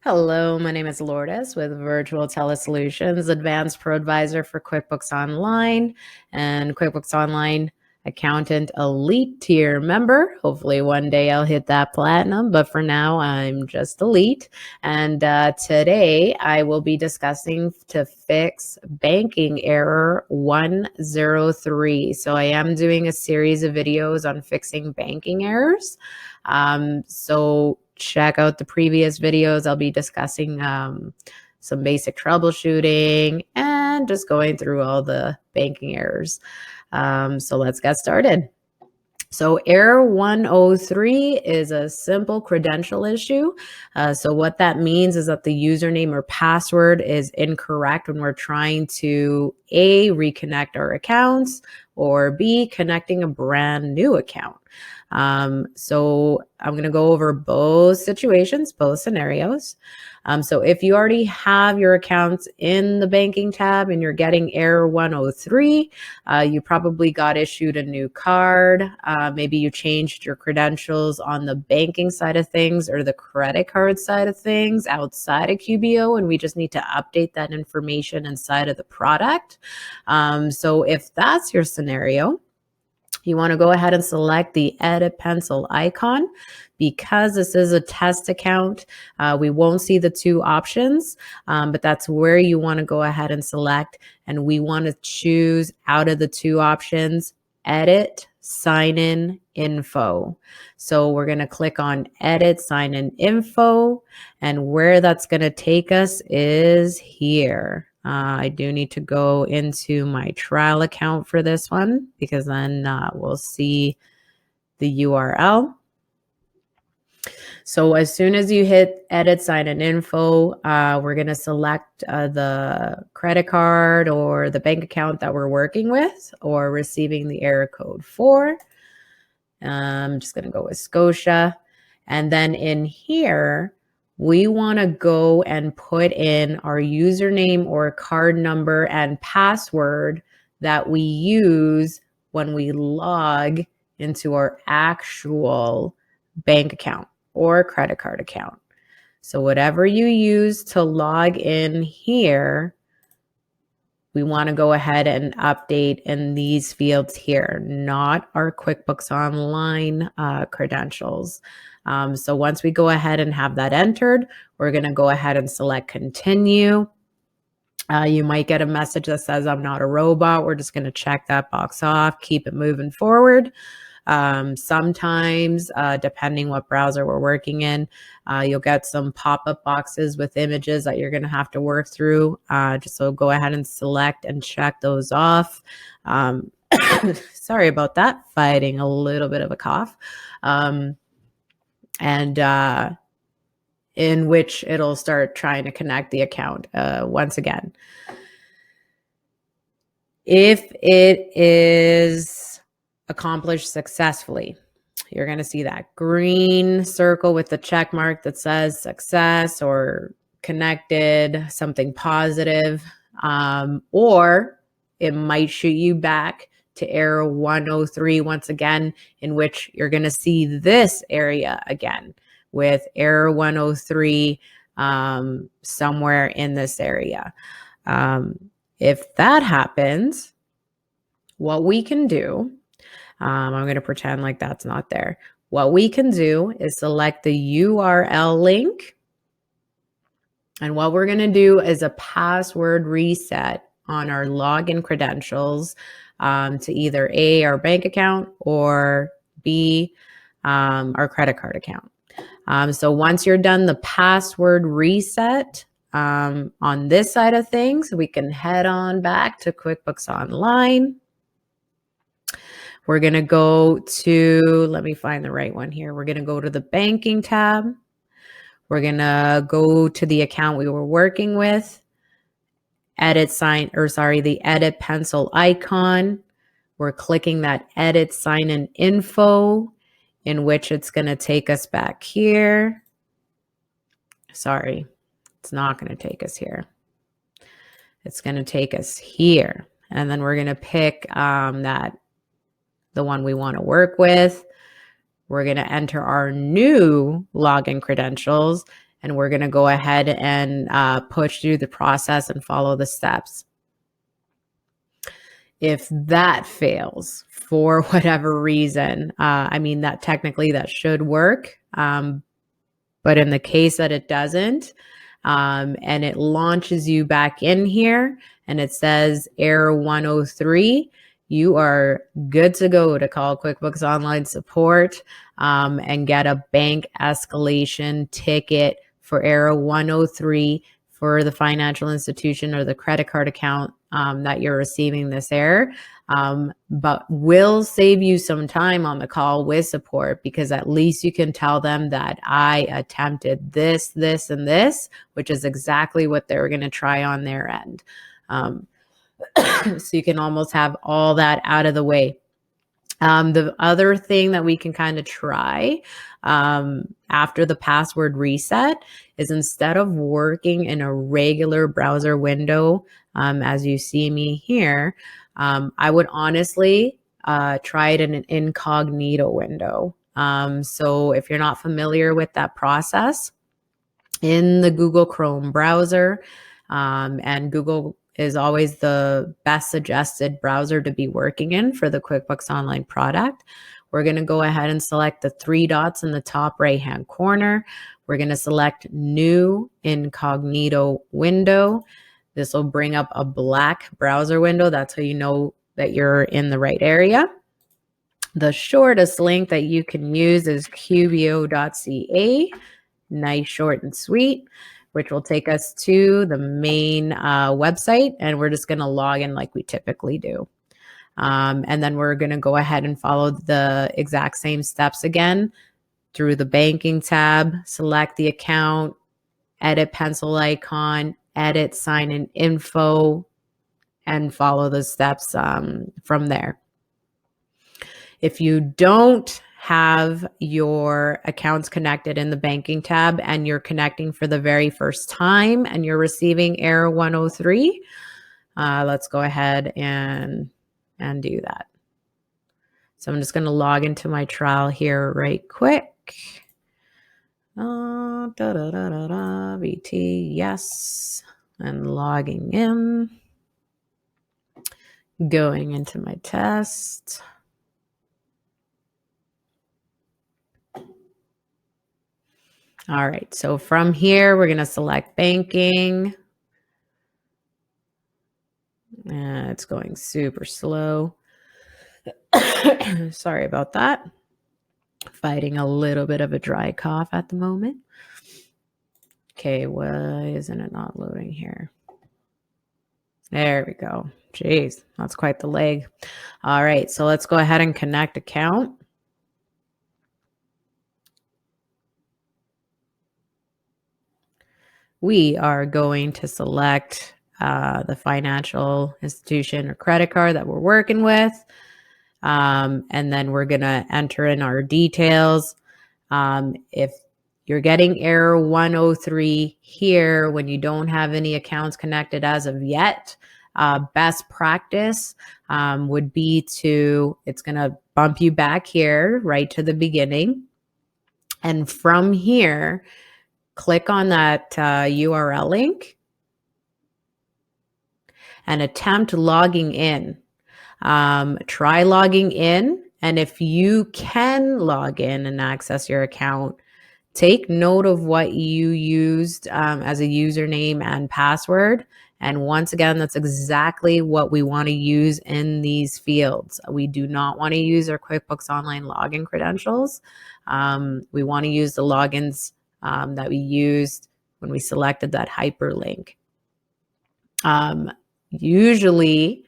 Hello, my name is Lourdes with Virtual Telesolutions, Advanced ProAdvisor for QuickBooks Online and QuickBooks Online Accountant Elite Tier member. Hopefully one day I'll hit that platinum, but for now I'm just Elite. And today I will be discussing to fix banking error 103. So I am doing a series of videos on fixing banking errors. So check out the previous videos. I'll be discussing some basic troubleshooting and just going through all the banking errors. So let's get started. So error 103 is a simple credential issue. So what that means is that the username or password is incorrect when we're trying to A, reconnect our accounts, or B, connecting a brand new account. So I'm going to go over both situations, both scenarios. So if you already have your accounts in the banking tab and you're getting error 103, you probably got issued a new card. Maybe you changed your credentials on the banking side of things or the credit card side of things outside of QBO, and we just need to update that information inside of the product. So if that's your scenario, you want to go ahead and select the edit pencil icon. Because this is a test account, we won't see the two options, but that's where you want to go ahead and select. And we want to choose out of the two options, edit sign in info. So we're going to click on edit sign in info, and where that's going to take us is here. I do need to go into my trial account for this one because then we'll see the URL. So as soon as you hit edit sign in info, we're going to select the credit card or the bank account that we're working with or receiving the error code for. I'm just going to go with Scotia. And then in here, we want to go and put in our username or card number and password that we use when we log into our actual bank account or credit card account. So whatever you use to log in here, we want to go ahead and update in these fields here, not our QuickBooks Online credentials. So once we go ahead and have that entered, we're going to go ahead and select continue. You might get a message that says, I'm not a robot. We're just going to check that box off, keep it moving forward. Sometimes, depending what browser we're working in, you'll get some pop-up boxes with images that you're going to have to work through. Just so go ahead and select and check those off. Sorry about that, fighting a little bit of a cough. In which it'll start trying to connect the account once again. If it is accomplished successfully, you're going to see that green circle with the check mark that says success or connected, something positive, or it might shoot you back to error 103 once again, in which you're going to see this area again with error 103 somewhere in this area. If that happens, what we can do, I'm going to pretend like that's not there. What we can do is select the URL link. And what we're going to do is a password reset on our login credentials to either A, our bank account, or B, our credit card account. So once you're done the password reset on this side of things, we can head on back to QuickBooks Online. We're going to go to, let me find the right one here. We're going to go to the banking tab. We're going to go to the account we were working with, the edit pencil icon. We're clicking that edit sign in info, in which it's going to take us back here. Sorry, it's not going to take us here. It's going to take us here. And then we're going to pick the one we want to work with. We're going to enter our new login credentials. and we're going to go ahead and push through the process and follow the steps. If that fails for whatever reason, I mean, that technically that should work. But in the case that it doesn't, and it launches you back in here and it says error 103, you are good to go to call QuickBooks Online support and get a bank escalation ticket for error 103 for the financial institution or the credit card account that you're receiving this error. But will save you some time on the call with support, because at least you can tell them that I attempted this, this, and this, which is exactly what they're going to try on their end. So you can almost have all that out of the way. The other thing that we can kind of try after the password reset is, instead of working in a regular browser window, as you see me here, I would honestly try it in an incognito window. So if you're not familiar with that process, in the Google Chrome browser, and Google is always the best suggested browser to be working in for the QuickBooks Online product, we're going to go ahead and select the three dots in the top right-hand corner. We're going to select New Incognito Window. This will bring up a black browser window. That's how you know that you're in the right area. The shortest link that you can use is QBO.ca. Nice, short, and sweet, which will take us to the main website, and we're just going to log in like we typically do. And then we're going to go ahead and follow the exact same steps again through the banking tab, select the account, edit pencil icon, edit sign in info, and follow the steps from there. If you don't have your accounts connected in the banking tab and you're connecting for the very first time and you're receiving error 103, let's go ahead and do that. So I'm just going to log into my trial here right quick. VT, yes, and logging in, going into my test. All right, so from here, we're going to select banking. It's going super slow. Sorry about that. Fighting a little bit of a dry cough at the moment. Okay, why isn't it not loading here? There we go. Jeez, that's quite the lag. All right, so let's go ahead and connect account. We are going to select the financial institution or credit card that we're working with. And then we're going to enter in our details. If you're getting error 103 here when you don't have any accounts connected as of yet, best practice would be it's going to bump you back here right to the beginning. And from here, click on that URL link and attempt logging in. Try logging in, and if you can log in and access your account, take note of what you used as a username and password. And once again, that's exactly what we want to use in these fields. We do not want to use our QuickBooks Online login credentials. We want to use the logins that we used when we selected that hyperlink. Usually,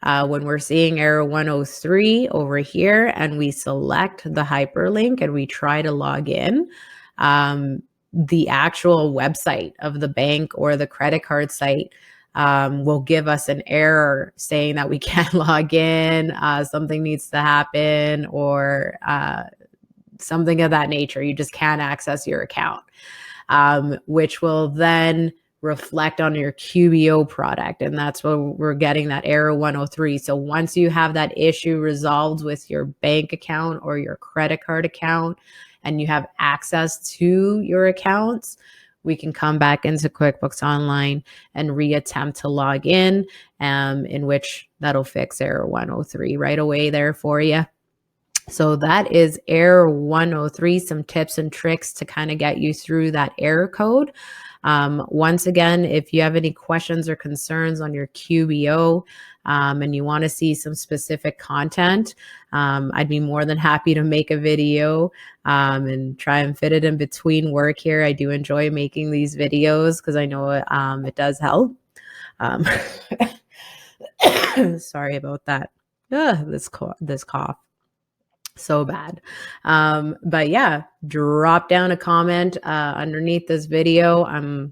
when we're seeing error 103 over here and we select the hyperlink and we try to log in, the actual website of the bank or the credit card site will give us an error saying that we can't log in, something needs to happen, or something of that nature. You just can't access your account, which will then reflect on your QBO product. And that's where we're getting that error 103. So once you have that issue resolved with your bank account or your credit card account and you have access to your accounts, we can come back into QuickBooks Online and reattempt to log in which that'll fix error 103 right away there for you. So that is error 103, some tips and tricks to kind of get you through that error code. Once again, if you have any questions or concerns on your QBO and you want to see some specific content, I'd be more than happy to make a video and try and fit it in between work here. I do enjoy making these videos because I know it does help. Sorry about that. This cough. So bad. But yeah, drop down a comment underneath this video.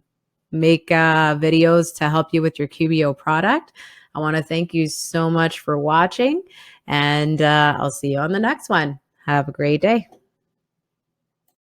Make videos to help you with your QBO product. I want to thank you so much for watching, and I'll see you on the next one. Have a great day.